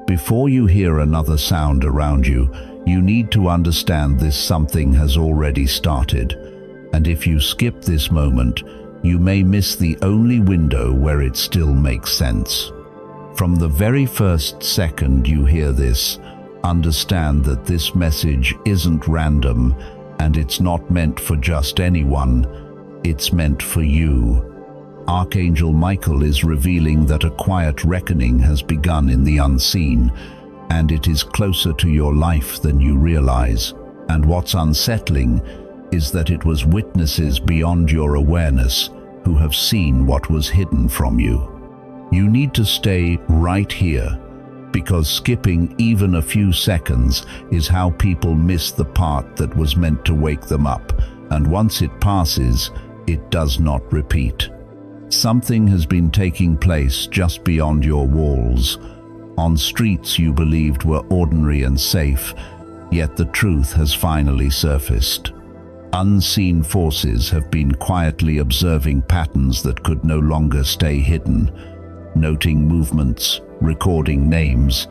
Before you hear another sound around you, you need to understand this something has already started. And if you skip this moment, you may miss the only window where it still makes sense. From the very first second you hear this, understand that this message isn't random, and it's not meant for just anyone, it's meant for you. Archangel Michael is revealing that a quiet reckoning has begun in the unseen, and it is closer to your life than you realize. And what's unsettling is that it was witnesses beyond your awareness who have seen what was hidden from you. You need to stay right here, because skipping even a few seconds is how people miss the part that was meant to wake them up, and once it passes, it does not repeat. Something has been taking place just beyond your walls, on streets you believed were ordinary and safe, yet the truth has finally surfaced. Unseen forces have been quietly observing patterns that could no longer stay hidden, noting movements, recording names,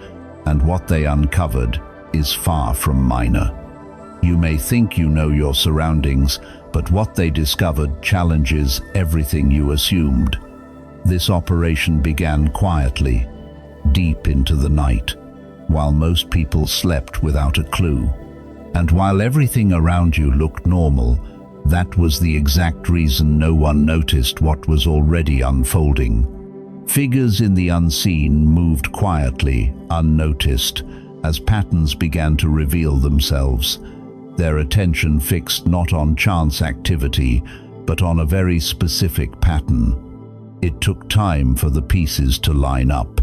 and what they uncovered is far from minor. You may think you know your surroundings, but what they discovered challenges everything you assumed. This operation began quietly, deep into the night, while most people slept without a clue. And while everything around you looked normal, that was the exact reason no one noticed what was already unfolding. Figures in the unseen moved quietly, unnoticed, as patterns began to reveal themselves, their attention fixed not on chance activity, but on a very specific pattern. It took time for the pieces to line up.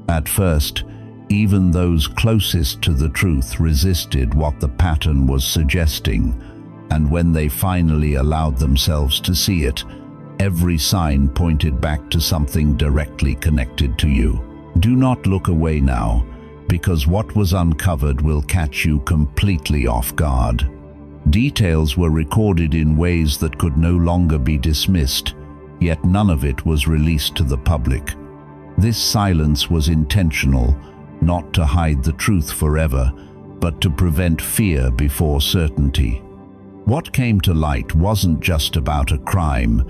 At first, even those closest to the truth resisted what the pattern was suggesting, and when they finally allowed themselves to see it, every sign pointed back to something directly connected to you. Do not look away now, because what was uncovered will catch you completely off guard. Details were recorded in ways that could no longer be dismissed, yet none of it was released to the public. This silence was intentional, not to hide the truth forever, but to prevent fear before certainty. What came to light wasn't just about a crime,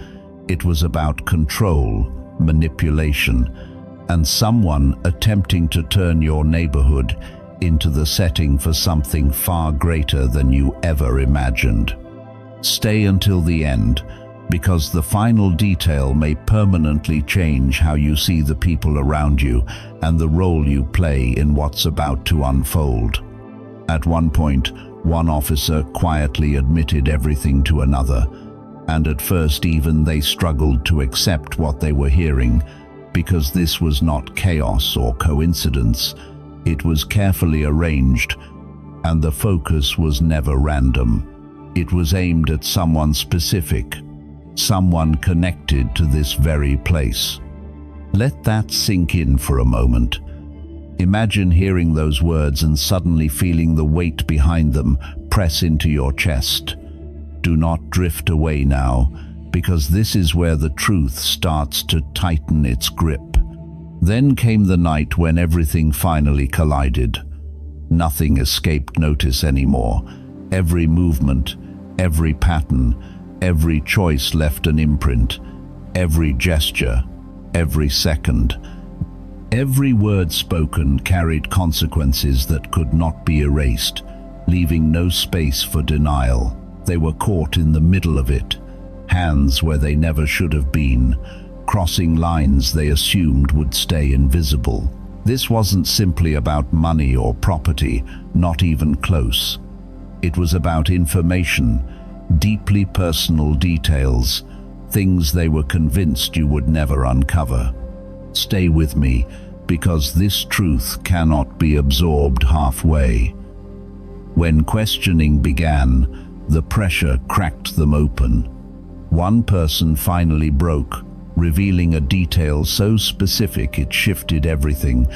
it was about control, manipulation, and someone attempting to turn your neighborhood into the setting for something far greater than you ever imagined. Stay until the end, because the final detail may permanently change how you see the people around you and the role you play in what's about to unfold. At one point, one officer quietly admitted everything to another, and at first even they struggled to accept what they were hearing, because this was not chaos or coincidence. It was carefully arranged, and the focus was never random. It was aimed at someone specific, someone connected to this very place. Let that sink in for a moment. Imagine hearing those words and suddenly feeling the weight behind them press into your chest. Do not drift away now, because this is where the truth starts to tighten its grip. Then came the night when everything finally collided. Nothing escaped notice anymore. Every movement, every pattern, every choice left an imprint. Every gesture, every second, every word spoken carried consequences that could not be erased, leaving no space for denial. They were caught in the middle of it, hands where they never should have been, crossing lines they assumed would stay invisible. This wasn't simply about money or property, not even close. It was about information, deeply personal details, things they were convinced you would never uncover. Stay with me, because this truth cannot be absorbed halfway. When questioning began, the pressure cracked them open. One person finally broke, revealing a detail so specific it shifted everything,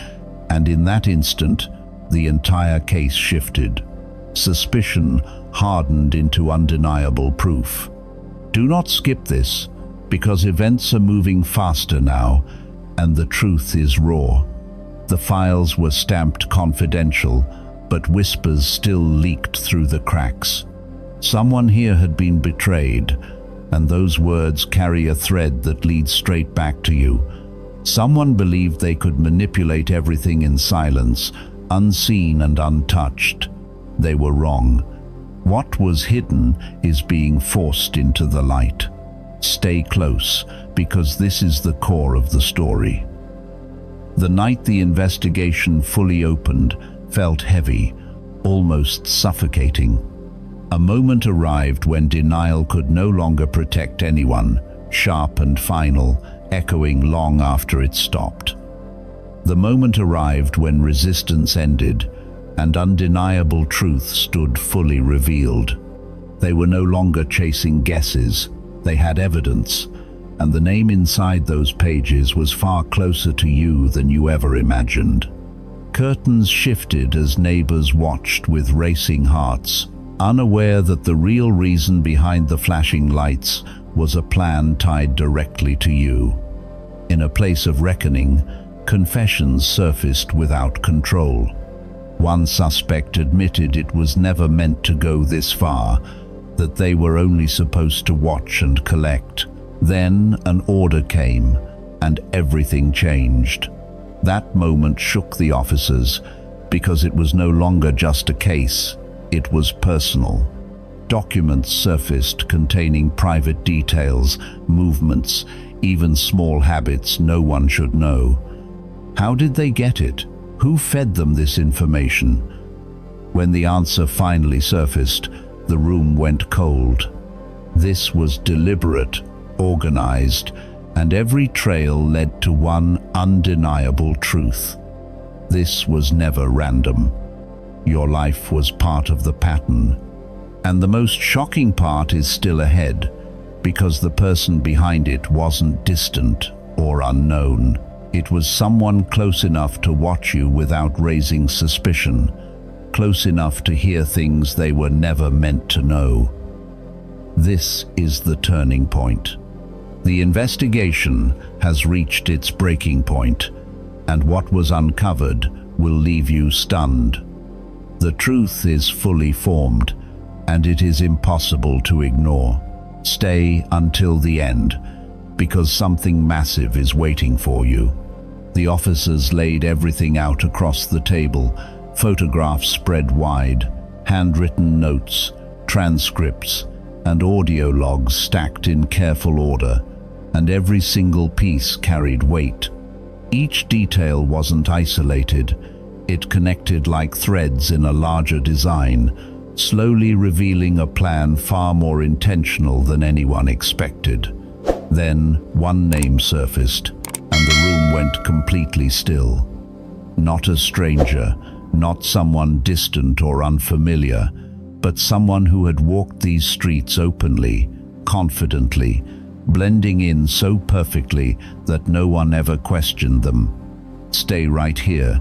and in that instant, the entire case shifted. Suspicion hardened into undeniable proof. Do not skip this, because events are moving faster now, and the truth is raw. The files were stamped confidential, but whispers still leaked through the cracks. Someone here had been betrayed, and those words carry a thread that leads straight back to you. Someone believed they could manipulate everything in silence, unseen and untouched. They were wrong. What was hidden is being forced into the light. Stay close, because this is the core of the story. The night the investigation fully opened felt heavy, almost suffocating. A moment arrived when denial could no longer protect anyone, sharp and final, echoing long after it stopped. The moment arrived when resistance ended, and undeniable truth stood fully revealed. They were no longer chasing guesses, they had evidence, and the name inside those pages was far closer to you than you ever imagined. Curtains shifted as neighbors watched with racing hearts, unaware that the real reason behind the flashing lights was a plan tied directly to you. In a place of reckoning, confessions surfaced without control. One suspect admitted it was never meant to go this far, that they were only supposed to watch and collect. Then an order came, and everything changed. That moment shook the officers, because it was no longer just a case, it was personal. Documents surfaced containing private details, movements, even small habits no one should know. How did they get it? Who fed them this information? When the answer finally surfaced, the room went cold. This was deliberate, organized, and every trail led to one undeniable truth. This was never random. Your life was part of the pattern. And the most shocking part is still ahead, because the person behind it wasn't distant or unknown. It was someone close enough to watch you without raising suspicion, close enough to hear things they were never meant to know. This is the turning point. The investigation has reached its breaking point, and what was uncovered will leave you stunned. The truth is fully formed, and it is impossible to ignore. Stay until the end, because something massive is waiting for you. The officers laid everything out across the table, photographs spread wide, handwritten notes, transcripts, and audio logs stacked in careful order, and every single piece carried weight. Each detail wasn't isolated, it connected like threads in a larger design, slowly revealing a plan far more intentional than anyone expected. Then one name surfaced, and the room went completely still. Not a stranger, not someone distant or unfamiliar, but someone who had walked these streets openly, confidently, blending in so perfectly that no one ever questioned them. Stay right here,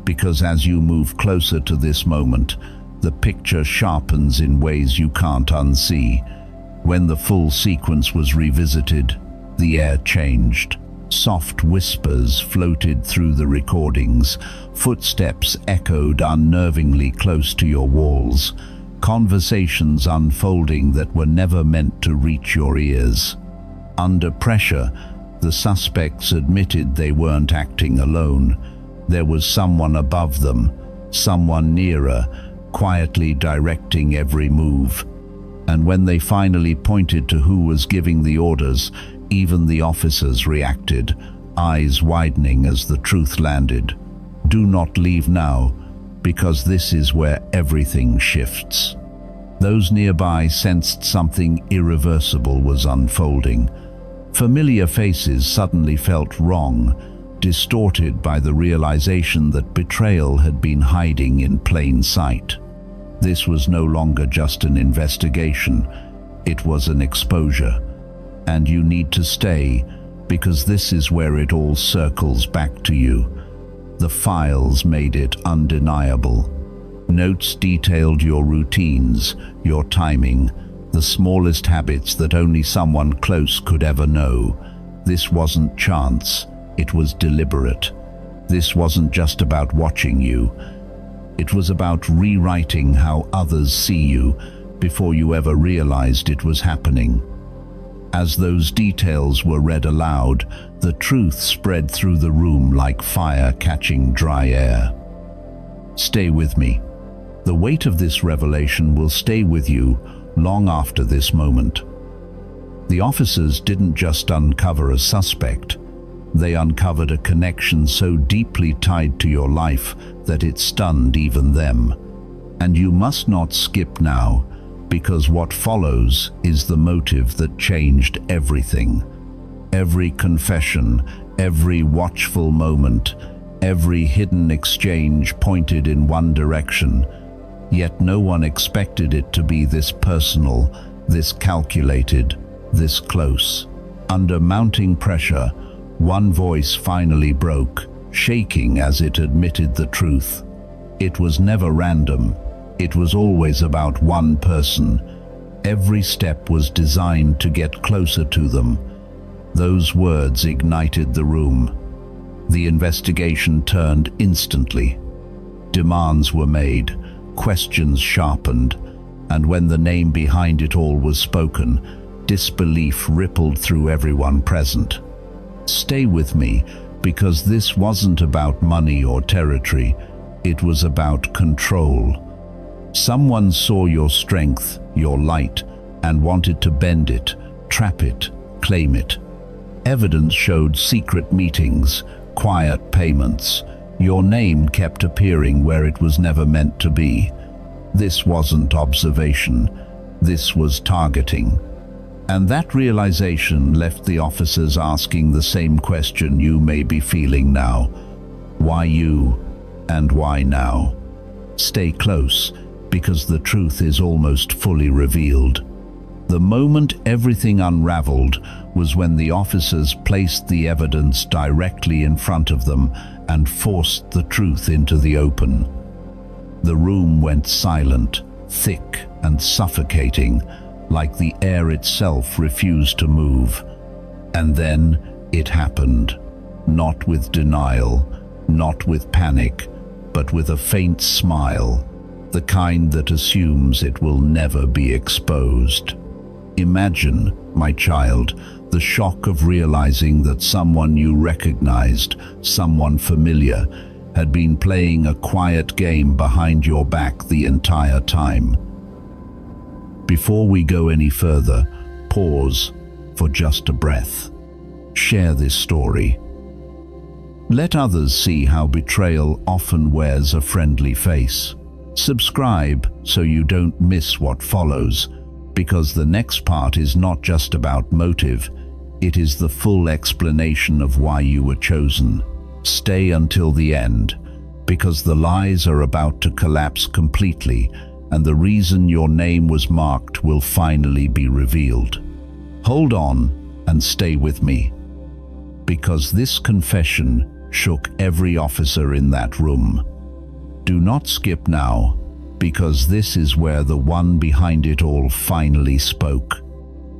because as you move closer to this moment, the picture sharpens in ways you can't unsee. When the full sequence was revisited, the air changed. Soft whispers floated through the recordings, footsteps echoed unnervingly close to your walls, conversations unfolding that were never meant to reach your ears. Under pressure, the suspects admitted they weren't acting alone. There was someone above them, someone nearer, quietly directing every move. And when they finally pointed to who was giving the orders, even the officers reacted, eyes widening as the truth landed. Do not leave now, because this is where everything shifts. Those nearby sensed something irreversible was unfolding. Familiar faces suddenly felt wrong, distorted by the realization that betrayal had been hiding in plain sight. This was no longer just an investigation, it was an exposure. And you need to stay, because this is where it all circles back to you. The files made it undeniable. Notes detailed your routines, your timing, the smallest habits that only someone close could ever know. This wasn't chance, it was deliberate. This wasn't just about watching you. It was about rewriting how others see you before you ever realized it was happening. As those details were read aloud, the truth spread through the room like fire catching dry air. Stay with me. The weight of this revelation will stay with you long after this moment. The officers didn't just uncover a suspect. They uncovered a connection so deeply tied to your life that it stunned even them. And you must not skip now, because what follows is the motive that changed everything. Every confession, every watchful moment, every hidden exchange pointed in one direction, yet no one expected it to be this personal, this calculated, this close. Under mounting pressure, one voice finally broke, shaking as it admitted the truth. It was never random. It was always about one person. Every step was designed to get closer to them. Those words ignited the room. The investigation turned instantly. Demands were made, questions sharpened, and when the name behind it all was spoken, disbelief rippled through everyone present. Stay with me, because this wasn't about money or territory. It was about control. Someone saw your strength, your light, and wanted to bend it, trap it, claim it. Evidence showed secret meetings, quiet payments. Your name kept appearing where it was never meant to be. This wasn't observation. This was targeting. And that realization left the officers asking the same question you may be feeling now. Why you, and why now? Stay close, because the truth is almost fully revealed. The moment everything unraveled was when the officers placed the evidence directly in front of them and forced the truth into the open. The room went silent, thick and suffocating, like the air itself refused to move. And then it happened, not with denial, not with panic, but with a faint smile, the kind that assumes it will never be exposed. Imagine, my child, the shock of realizing that someone you recognized, someone familiar, had been playing a quiet game behind your back the entire time. Before we go any further, pause for just a breath. Share this story. Let others see how betrayal often wears a friendly face. Subscribe so you don't miss what follows, because the next part is not just about motive, it is the full explanation of why you were chosen. Stay until the end, because the lies are about to collapse completely, and the reason your name was marked will finally be revealed. Hold on and stay with me, because this confession shook every officer in that room. Do not skip now, because this is where the one behind it all finally spoke.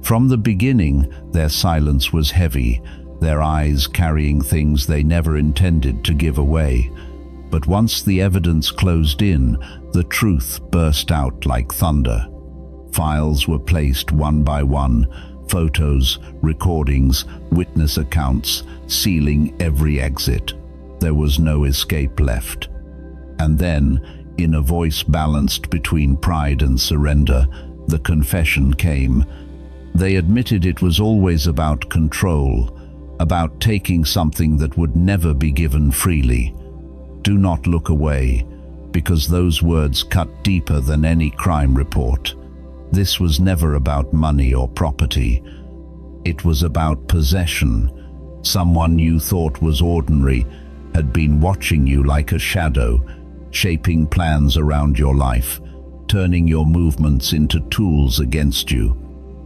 From the beginning, their silence was heavy, their eyes carrying things they never intended to give away. But once the evidence closed in, the truth burst out like thunder. Files were placed one by one, photos, recordings, witness accounts, sealing every exit. There was no escape left. And then, in a voice balanced between pride and surrender, the confession came. They admitted it was always about control, about taking something that would never be given freely. Do not look away, because those words cut deeper than any crime report. This was never about money or property. It was about possession. Someone you thought was ordinary had been watching you like a shadow, shaping plans around your life, turning your movements into tools against you.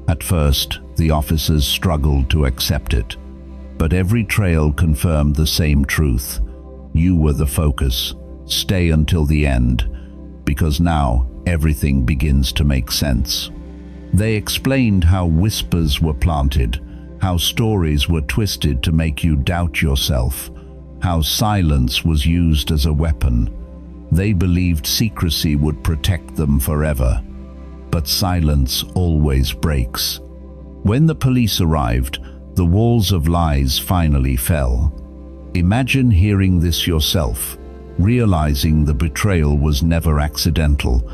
At first, the officers struggled to accept it, but every trail confirmed the same truth. You were the focus. Stay until the end, because now everything begins to make sense. They explained how whispers were planted, how stories were twisted to make you doubt yourself, how silence was used as a weapon. They believed secrecy would protect them forever. But silence always breaks. When the police arrived, the walls of lies finally fell. Imagine hearing this yourself, realizing the betrayal was never accidental.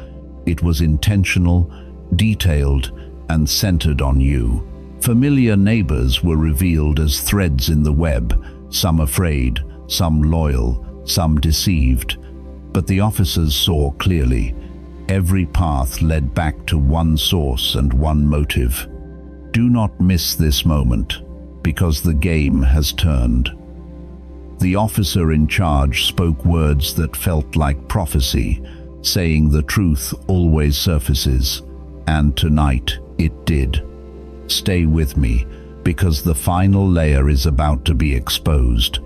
It was intentional, detailed, and centered on you. Familiar neighbors were revealed as threads in the web, some afraid, some loyal, some deceived. But the officers saw clearly. Every path led back to one source and one motive. Do not miss this moment, because the game has turned. The officer in charge spoke words that felt like prophecy, saying the truth always surfaces, and tonight it did. Stay with me, because the final layer is about to be exposed.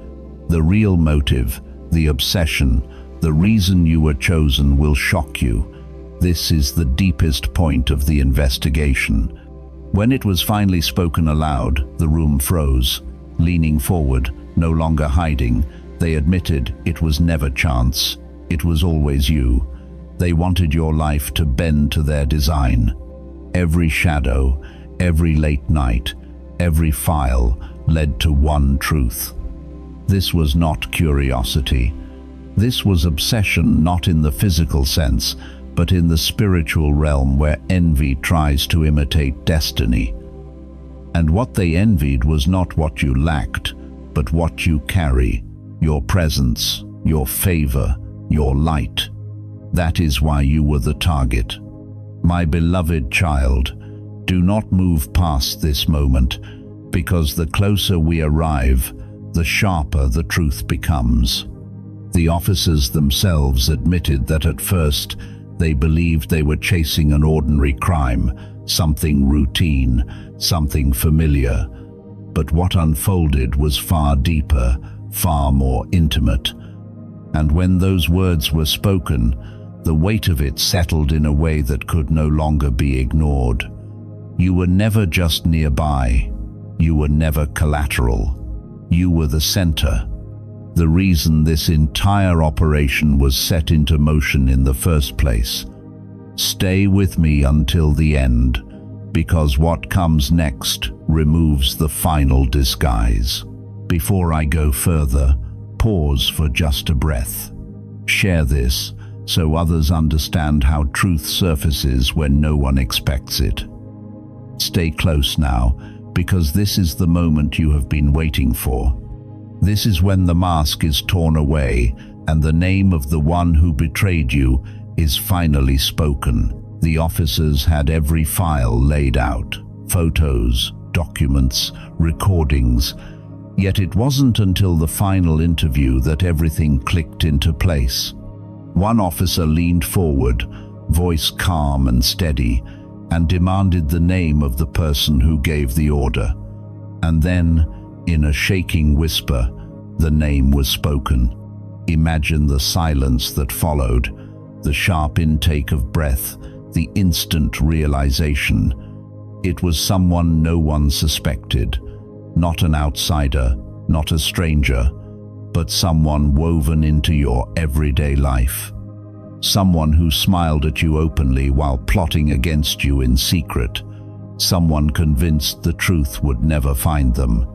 The real motive, the obsession, the reason you were chosen will shock you. This is the deepest point of the investigation. When it was finally spoken aloud, the room froze. Leaning forward, no longer hiding, they admitted it was never chance. It was always you. They wanted your life to bend to their design. Every shadow, every late night, every file led to one truth. This was not curiosity. This was obsession, not in the physical sense, but in the spiritual realm where envy tries to imitate destiny. And what they envied was not what you lacked, but what you carry, your presence, your favor, your light. That is why you were the target. My beloved child, do not move past this moment, because the closer we arrive, the sharper the truth becomes. The officers themselves admitted that at first they believed they were chasing an ordinary crime, something routine, something familiar. But what unfolded was far deeper, far more intimate. And when those words were spoken, the weight of it settled in a way that could no longer be ignored. You were never just nearby. You were never collateral. You were the center. The reason this entire operation was set into motion in the first place. Stay with me until the end, because what comes next removes the final disguise. Before I go further, pause for just a breath. Share this so others understand how truth surfaces when no one expects it. Stay close now, because this is the moment you have been waiting for. This is when the mask is torn away and the name of the one who betrayed you is finally spoken. The officers had every file laid out, photos, documents, recordings, yet it wasn't until the final interview that everything clicked into place. One officer leaned forward, voice calm and steady, and demanded the name of the person who gave the order. And then, in a shaking whisper, the name was spoken. Imagine the silence that followed, the sharp intake of breath, the instant realization. It was someone no one suspected, not an outsider, not a stranger, but someone woven into your everyday life. Someone who smiled at you openly while plotting against you in secret. Someone convinced the truth would never find them.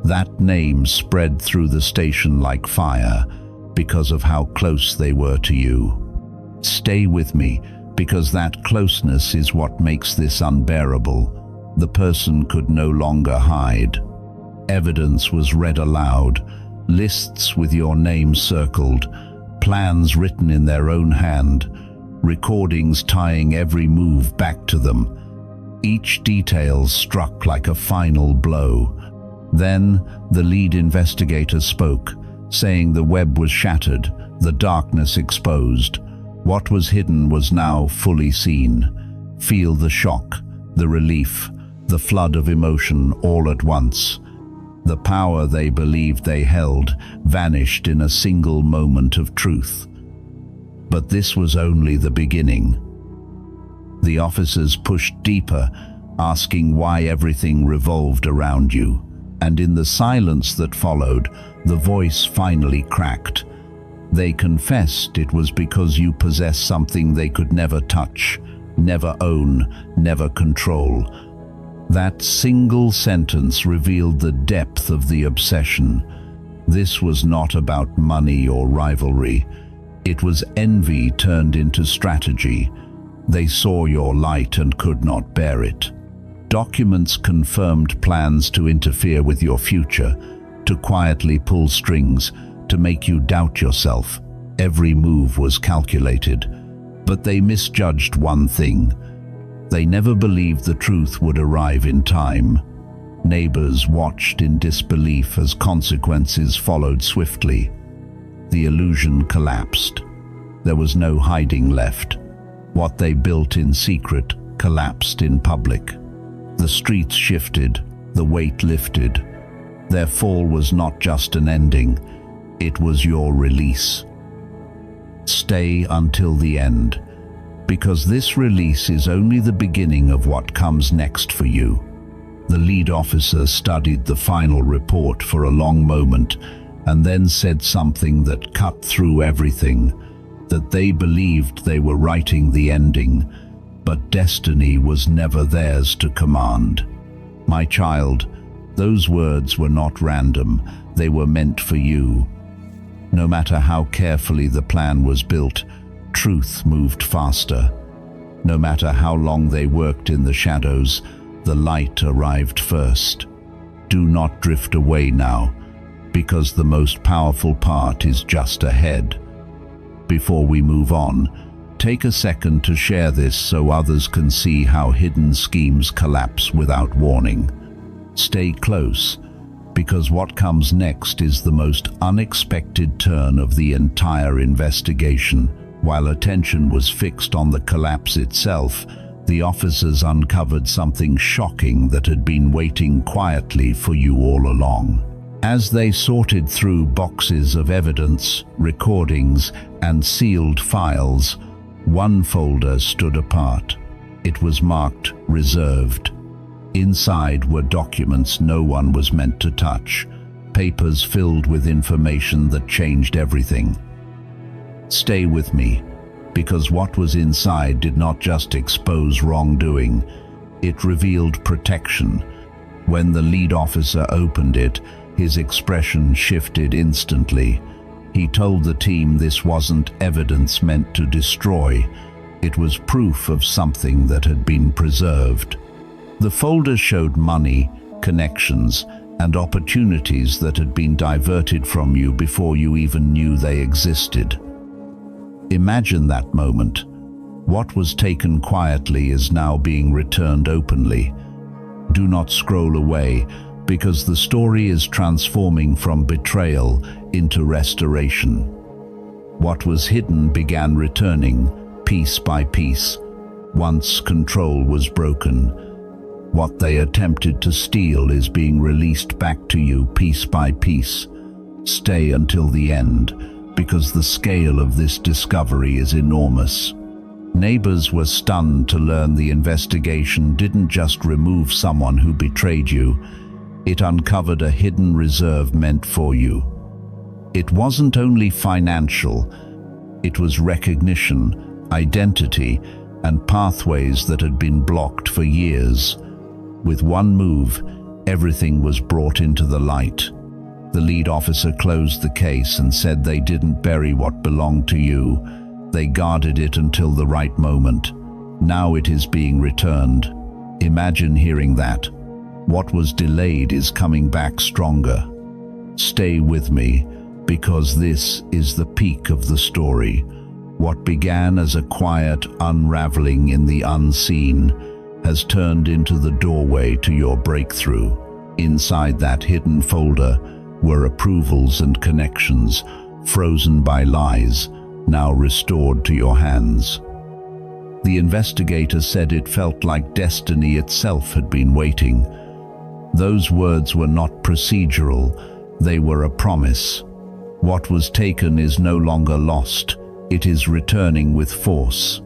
That name spread through the station like fire because of how close they were to you. Stay with me, because that closeness is what makes this unbearable. The person could no longer hide. Evidence was read aloud, lists with your name circled, plans written in their own hand, recordings tying every move back to them. Each detail struck like a final blow. Then the lead investigator spoke, saying the web was shattered, the darkness exposed. What was hidden was now fully seen. Feel the shock, the relief, the flood of emotion all at once. The power they believed they held vanished in a single moment of truth. But this was only the beginning. The officers pushed deeper, asking why everything revolved around you. And in the silence that followed, the voice finally cracked. They confessed it was because you possessed something they could never touch, never own, never control. That single sentence revealed the depth of the obsession. This was not about money or rivalry. It was envy turned into strategy. They saw your light and could not bear it. Documents confirmed plans to interfere with your future, to quietly pull strings, to make you doubt yourself. Every move was calculated, but they misjudged one thing. They never believed the truth would arrive in time. Neighbors watched in disbelief as consequences followed swiftly. The illusion collapsed. There was no hiding left. What they built in secret collapsed in public. The streets shifted, the weight lifted. Their fall was not just an ending, it was your release. Stay until the end, because this release is only the beginning of what comes next for you. The lead officer studied the final report for a long moment and then said something that cut through everything, that they believed they were writing the ending, but destiny was never theirs to command. My child, those words were not random, they were meant for you. No matter how carefully the plan was built, truth moved faster. No matter how long they worked in the shadows, the light arrived first. Do not drift away now, because the most powerful part is just ahead. Before we move on, take a second to share this so others can see how hidden schemes collapse without warning. Stay close, because what comes next is the most unexpected turn of the entire investigation. While attention was fixed on the collapse itself, the officers uncovered something shocking that had been waiting quietly for you all along. As they sorted through boxes of evidence, recordings, and sealed files, one folder stood apart. It was marked "Reserved." Inside were documents no one was meant to touch, papers filled with information that changed everything. Stay with me, because what was inside did not just expose wrongdoing, it revealed protection. When the lead officer opened it, his expression shifted instantly. He told the team this wasn't evidence meant to destroy, it was proof of something that had been preserved. The folder showed money, connections, and opportunities that had been diverted from you before you even knew they existed. Imagine that moment. What was taken quietly is now being returned openly. Do not scroll away, because the story is transforming from betrayal into restoration. What was hidden began returning, piece by piece, once control was broken. What they attempted to steal is being released back to you piece by piece. Stay until the end, because the scale of this discovery is enormous. Neighbors were stunned to learn the investigation didn't just remove someone who betrayed you, it uncovered a hidden reserve meant for you. It wasn't only financial, it was recognition, identity, and pathways that had been blocked for years. With one move, everything was brought into the light. The lead officer closed the case and said they didn't bury what belonged to you. They guarded it until the right moment. Now it is being returned. Imagine hearing that. What was delayed is coming back stronger. Stay with me, because this is the peak of the story. What began as a quiet unraveling in the unseen has turned into the doorway to your breakthrough. Inside that hidden folder were approvals and connections, frozen by lies, now restored to your hands. The investigator said it felt like destiny itself had been waiting. Those words were not procedural, they were a promise. What was taken is no longer lost, it is returning with force.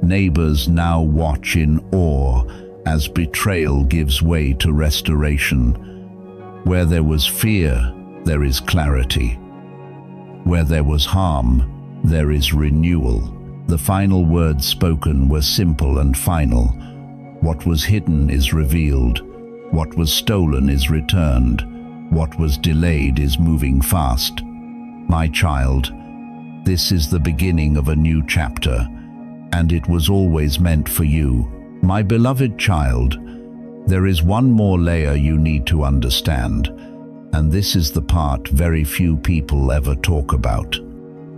Neighbors now watch in awe as betrayal gives way to restoration. Where there was fear, there is clarity. Where there was harm, there is renewal. The final words spoken were simple and final. What was hidden is revealed. What was stolen is returned. What was delayed is moving fast. My child, this is the beginning of a new chapter, and it was always meant for you. My beloved child, there is one more layer you need to understand, and this is the part very few people ever talk about.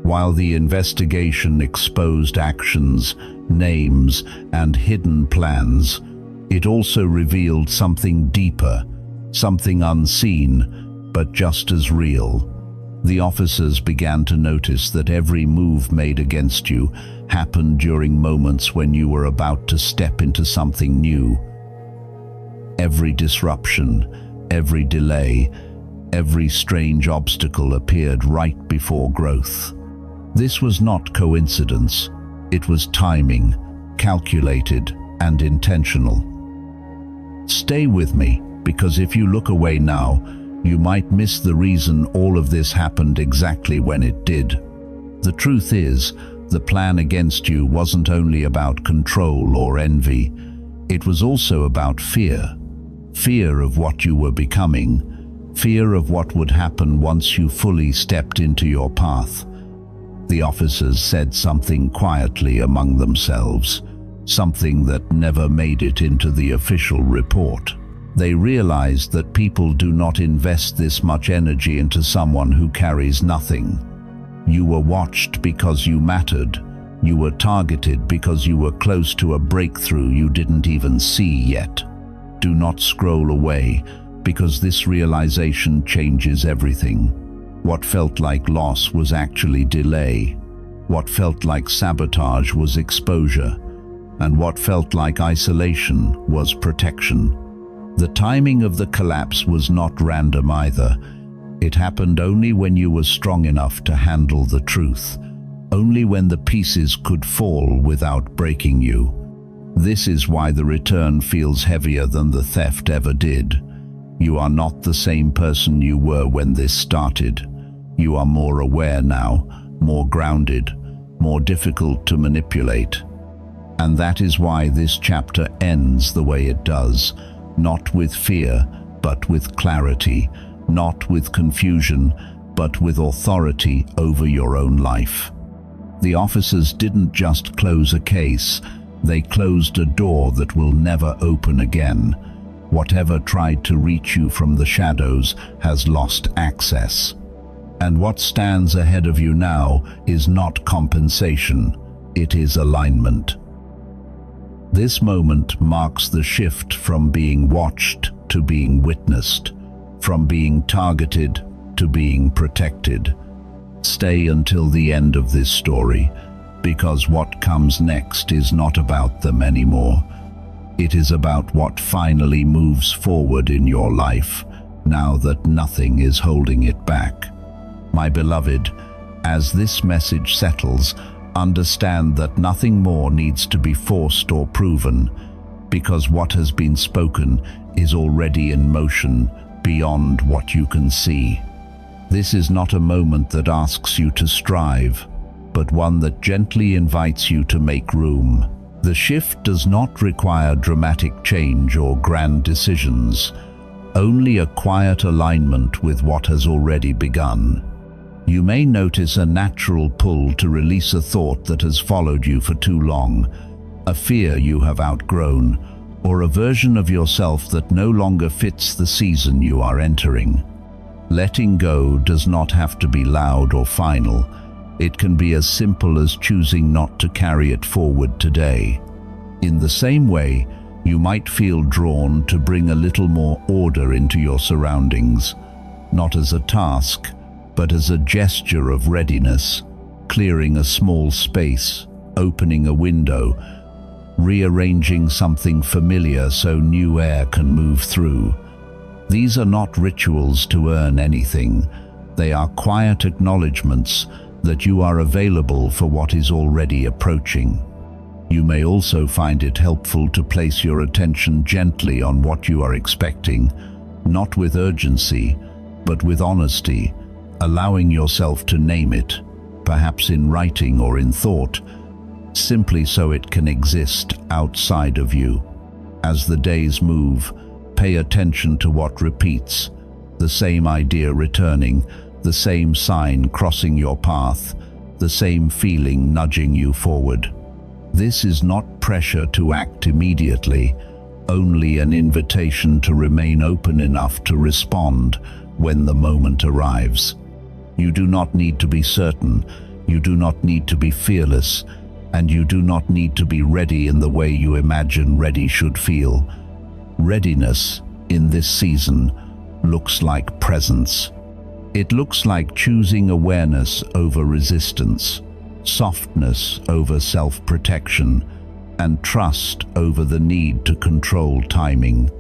While the investigation exposed actions, names, and hidden plans, it also revealed something deeper, something unseen, but just as real. The officers began to notice that every move made against you happened during moments when you were about to step into something new. Every disruption, every delay, every strange obstacle appeared right before growth. This was not coincidence. It was timing, calculated and intentional. Stay with me, because if you look away now, you might miss the reason all of this happened exactly when it did. The truth is, the plan against you wasn't only about control or envy. It was also about fear. Fear of what you were becoming. Fear of what would happen once you fully stepped into your path. The officers said something quietly among themselves, something that never made it into the official report. They realized that people do not invest this much energy into someone who carries nothing. You were watched because you mattered. You were targeted because you were close to a breakthrough you didn't even see yet. Do not scroll away, because this realization changes everything. What felt like loss was actually delay. What felt like sabotage was exposure. And what felt like isolation was protection. The timing of the collapse was not random either. It happened only when you were strong enough to handle the truth, only when the pieces could fall without breaking you. This is why the return feels heavier than the theft ever did. You are not the same person you were when this started. You are more aware now, more grounded, more difficult to manipulate. And that is why this chapter ends the way it does, not with fear, but with clarity, not with confusion, but with authority over your own life. The officers didn't just close a case, they closed a door that will never open again. Whatever tried to reach you from the shadows has lost access. And what stands ahead of you now is not compensation, it is alignment. This moment marks the shift from being watched to being witnessed, from being targeted to being protected. Stay until the end of this story, because what comes next is not about them anymore. It is about what finally moves forward in your life, now that nothing is holding it back. My beloved, as this message settles, understand that nothing more needs to be forced or proven, because what has been spoken is already in motion beyond what you can see. This is not a moment that asks you to strive, but one that gently invites you to make room. The shift does not require dramatic change or grand decisions, only a quiet alignment with what has already begun. You may notice a natural pull to release a thought that has followed you for too long, a fear you have outgrown, or a version of yourself that no longer fits the season you are entering. Letting go does not have to be loud or final. It can be as simple as choosing not to carry it forward today. In the same way, you might feel drawn to bring a little more order into your surroundings, not as a task, but as a gesture of readiness, clearing a small space, opening a window, rearranging something familiar so new air can move through. These are not rituals to earn anything. They are quiet acknowledgements that you are available for what is already approaching. You may also find it helpful to place your attention gently on what you are expecting, not with urgency, but with honesty, allowing yourself to name it, perhaps in writing or in thought, simply so it can exist outside of you. As the days move, pay attention to what repeats, the same idea returning, the same sign crossing your path, the same feeling nudging you forward. This is not pressure to act immediately, only an invitation to remain open enough to respond when the moment arrives. You do not need to be certain, you do not need to be fearless, and you do not need to be ready in the way you imagine ready should feel. Readiness in this season looks like presence. It looks like choosing awareness over resistance, softness over self-protection, and trust over the need to control timing.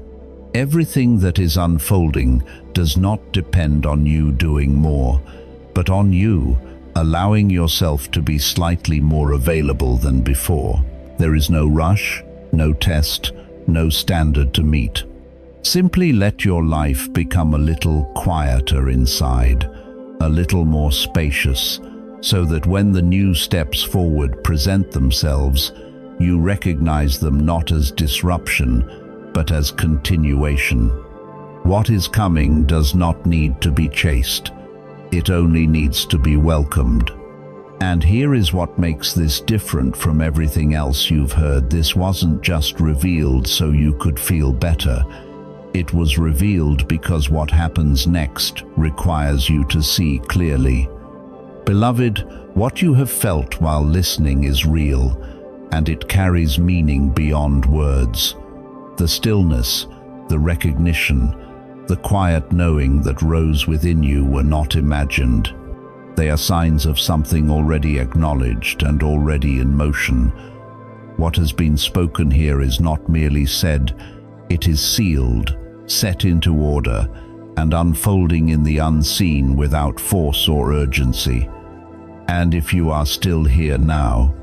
Everything that is unfolding does not depend on you doing more, but on you allowing yourself to be slightly more available than before. There is no rush, no test, no standard to meet. Simply let your life become a little quieter inside, a little more spacious, so that when the new steps forward present themselves, you recognize them not as disruption, but as continuation. What is coming does not need to be chased. It only needs to be welcomed. And here is what makes this different from everything else you've heard. This wasn't just revealed so you could feel better. It was revealed because what happens next requires you to see clearly. Beloved, what you have felt while listening is real, and it carries meaning beyond words. The stillness, the recognition, the quiet knowing that rose within you were not imagined. They are signs of something already acknowledged and already in motion. What has been spoken here is not merely said, it is sealed, set into order, and unfolding in the unseen without force or urgency. And if you are still here now,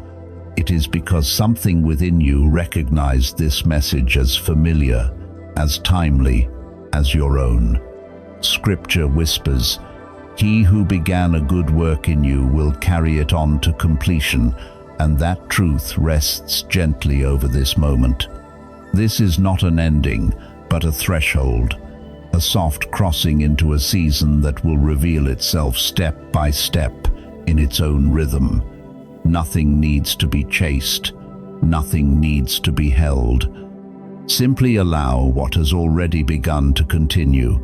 it is because something within you recognized this message as familiar, as timely, as your own. Scripture whispers, "He who began a good work in you will carry it on to completion," and that truth rests gently over this moment. This is not an ending, but a threshold, a soft crossing into a season that will reveal itself step by step in its own rhythm. Nothing needs to be chased, nothing needs to be held. Simply allow what has already begun to continue.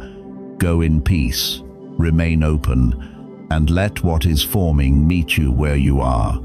Go in peace, remain open, and let what is forming meet you where you are.